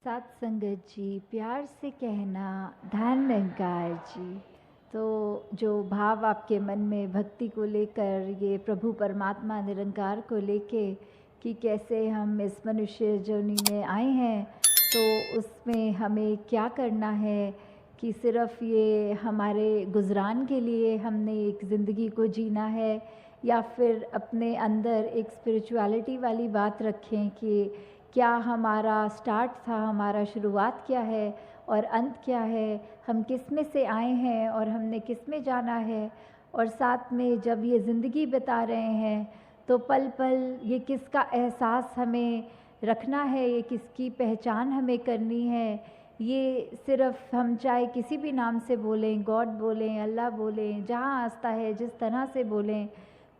सात संगत जी, प्यार से कहना ध्यान निरंकार जी। तो जो भाव आपके मन में भक्ति को लेकर, ये प्रभु परमात्मा निरंकार को लेके कि कैसे हम इस मनुष्य जोनी में आए हैं, तो उसमें हमें क्या करना है कि सिर्फ ये हमारे गुजरान के लिए हमने एक ज़िंदगी को जीना है, या फिर अपने अंदर एक स्पिरिचुअलिटी वाली बात रखें कि क्या हमारा स्टार्ट था, हमारा शुरुआत क्या है और अंत क्या है, हम किस में से आए हैं और हमने किस में जाना है। और साथ में जब ये ज़िंदगी बिता रहे हैं तो पल पल ये किसका एहसास हमें रखना है, ये किसकी पहचान हमें करनी है। ये सिर्फ हम चाहे किसी भी नाम से बोलें, गॉड बोलें, अल्लाह बोलें, जहाँ आस्था है जिस तरह से बोलें,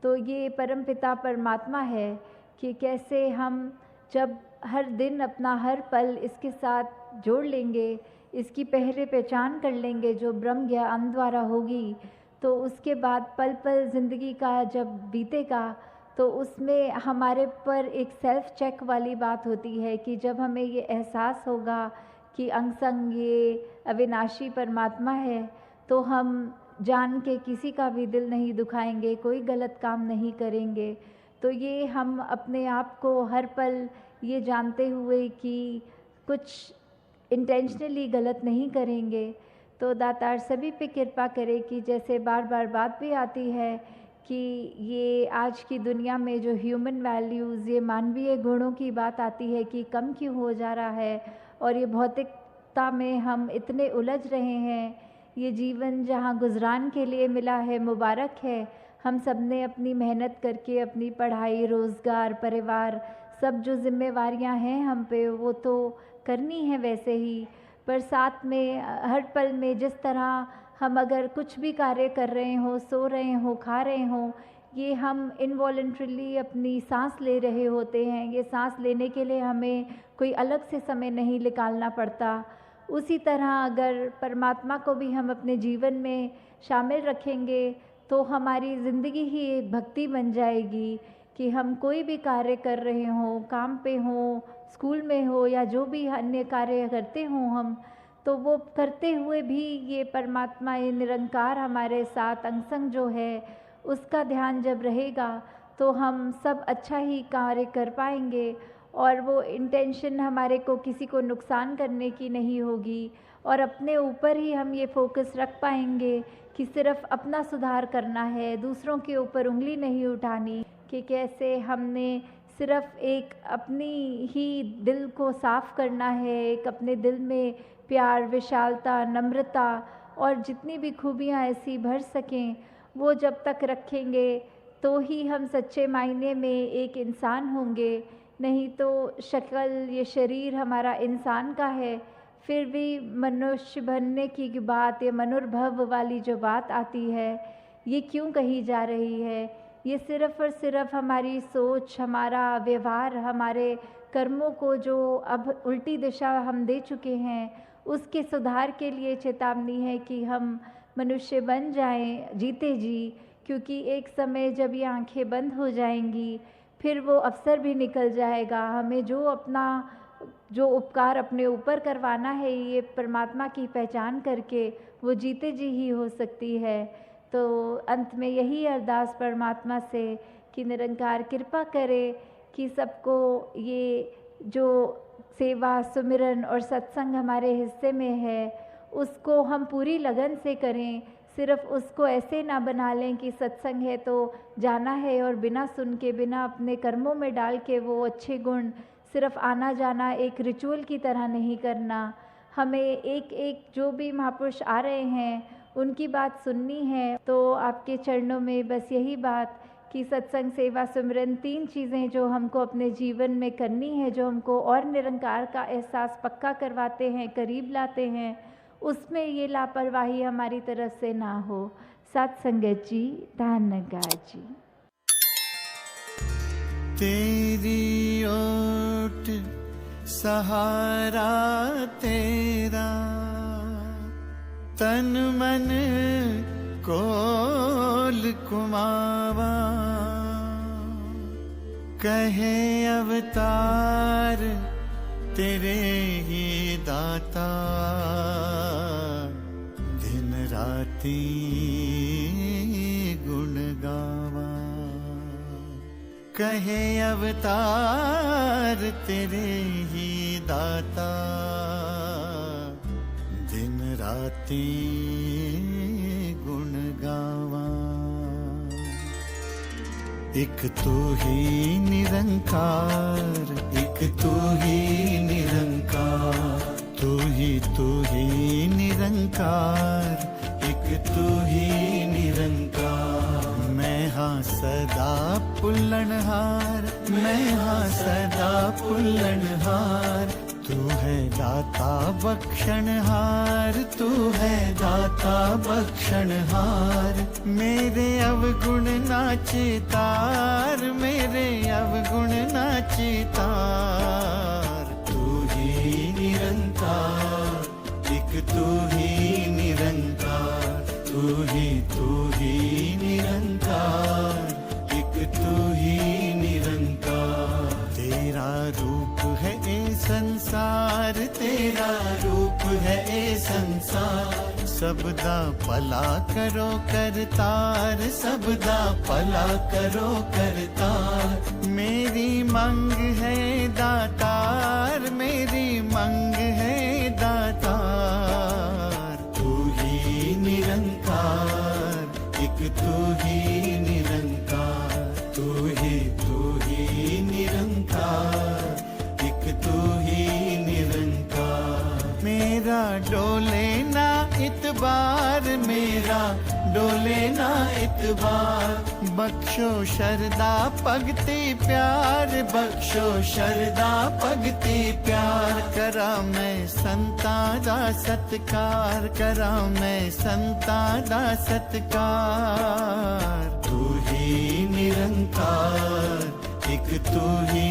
तो ये परमपिता परमात्मा है कि कैसे हम जब हर दिन अपना हर पल इसके साथ जोड़ लेंगे, इसकी पहले पहचान कर लेंगे जो ब्रह्म ज्ञान द्वारा होगी, तो उसके बाद पल पल ज़िंदगी का जब बीतेगा तो उसमें हमारे पर एक सेल्फ चेक वाली बात होती है कि जब हमें ये एहसास होगा कि अंग संग ये अविनाशी परमात्मा है, तो हम जान के किसी का भी दिल नहीं दुखाएंगे, कोई गलत काम नहीं करेंगे। तो ये हम अपने आप को हर पल ये जानते हुए कि कुछ इंटेंशनली गलत नहीं करेंगे, तो दातार सभी पे कृपा करे कि जैसे बार बार बात भी आती है कि ये आज की दुनिया में जो ह्यूमन वैल्यूज़, ये मानवीय गुणों की बात आती है कि कम क्यों हो जा रहा है, और ये भौतिकता में हम इतने उलझ रहे हैं। ये जीवन जहाँ गुजरान के लिए मिला है, मुबारक है। हम सब ने अपनी मेहनत करके अपनी पढ़ाई, रोज़गार, परिवार, सब जो जिम्मेवारियां हैं हम पे, वो तो करनी है वैसे ही, पर साथ में हर पल में जिस तरह हम अगर कुछ भी कार्य कर रहे हो, सो रहे हो, खा रहे हो, ये हम इनवॉलंटरीली अपनी सांस ले रहे होते हैं। ये सांस लेने के लिए हमें कोई अलग से समय नहीं निकालना पड़ता। उसी तरह अगर परमात्मा को भी हम अपने जीवन में शामिल रखेंगे तो हमारी ज़िंदगी ही एक भक्ति बन जाएगी कि हम कोई भी कार्य कर रहे हों, काम पे हों, स्कूल में हो, या जो भी अन्य कार्य करते हों हम, तो वो करते हुए भी ये परमात्मा, ये निरंकार हमारे साथ अंग संग जो है, उसका ध्यान जब रहेगा तो हम सब अच्छा ही कार्य कर पाएंगे। और वो इंटेंशन हमारे को किसी को नुकसान करने की नहीं होगी, और अपने ऊपर ही हम ये फोकस रख पाएंगे कि सिर्फ अपना सुधार करना है, दूसरों के ऊपर उंगली नहीं उठानी, कि कैसे हमने सिर्फ एक अपनी ही दिल को साफ़ करना है, एक अपने दिल में प्यार, विशालता, नम्रता और जितनी भी खूबियाँ ऐसी भर सकें, वो जब तक रखेंगे तो ही हम सच्चे मायने में एक इंसान होंगे। नहीं तो शक्ल, ये शरीर हमारा इंसान का है, फिर भी मनुष्य बनने की बात, ये मनुर्भव वाली जो बात आती है, ये क्यों कही जा रही है? ये सिर्फ़ और सिर्फ हमारी सोच, हमारा व्यवहार, हमारे कर्मों को जो अब उल्टी दिशा हम दे चुके हैं, उसके सुधार के लिए चेतावनी है कि हम मनुष्य बन जाएं जीते जी। क्योंकि एक समय जब ये आंखें बंद हो जाएंगी, फिर वो अवसर भी निकल जाएगा। हमें जो उपकार अपने ऊपर करवाना है, ये परमात्मा की पहचान करके वो जीते जी ही हो सकती है। तो अंत में यही अरदास परमात्मा से कि निरंकार कृपा करे कि सबको ये जो सेवा, सुमिरन और सत्संग हमारे हिस्से में है, उसको हम पूरी लगन से करें। सिर्फ उसको ऐसे ना बना लें कि सत्संग है तो जाना है और बिना सुन के, बिना अपने कर्मों में डाल के वो अच्छे गुण सिर्फ आना जाना एक रिचुअल की तरह नहीं करना। हमें एक एक जो भी महापुरुष आ रहे हैं उनकी बात सुननी है। तो आपके चरणों में बस यही बात कि सत्संग, सेवा, सुमिरन, 3 चीज़ें जो हमको अपने जीवन में करनी है, जो हमको और निरंकार का एहसास पक्का करवाते हैं, करीब लाते हैं, उसमें ये लापरवाही हमारी तरफ से ना हो। सत संगत जी, धन्यवाद जी। तेरी ओट सहारा तेरा, तन मन कोल कुमावा, कहे अवतार तेरे ही दाता दिन राती गुण गावा कहे अवतार तेरे ही दाता दिन राती गुण गावा एक तू ही निरंकार एक तू ही निरंकार तू ही निरंकार एक तू ही निरंकार मैं हाँ सदा पुल्लनहार मैं हाँ सदा पुल्लनहार तू है दाता बख्शनहार तू है दाता बख्शनहार मेरे अवगुण नाचे तार मेरे अवगुण नाचे तार तू ही निरंकार एक तू ही निरंकार तू ही निरंकार एक तू ही निरंकार तेरा रूप है ए संसार तेरा रूप है ए संसार सबदा भला करो करतार सबदा भला करो करतार मेरी मंग है दातार मेरी मंग है दातार तू ही निरंकार एक तू ही निरंकार तू ही निरंकार एक तू ही निरंकार मेरा डोले ना इतबार मेरा डोले ना इतबार बख्शो शरदा भगति प्यार बख्शो शरदा भगति प्यार करा मैं संता दा सत्कार करा मैं संता दा सत्कार तू ही निरंकार एक तू ही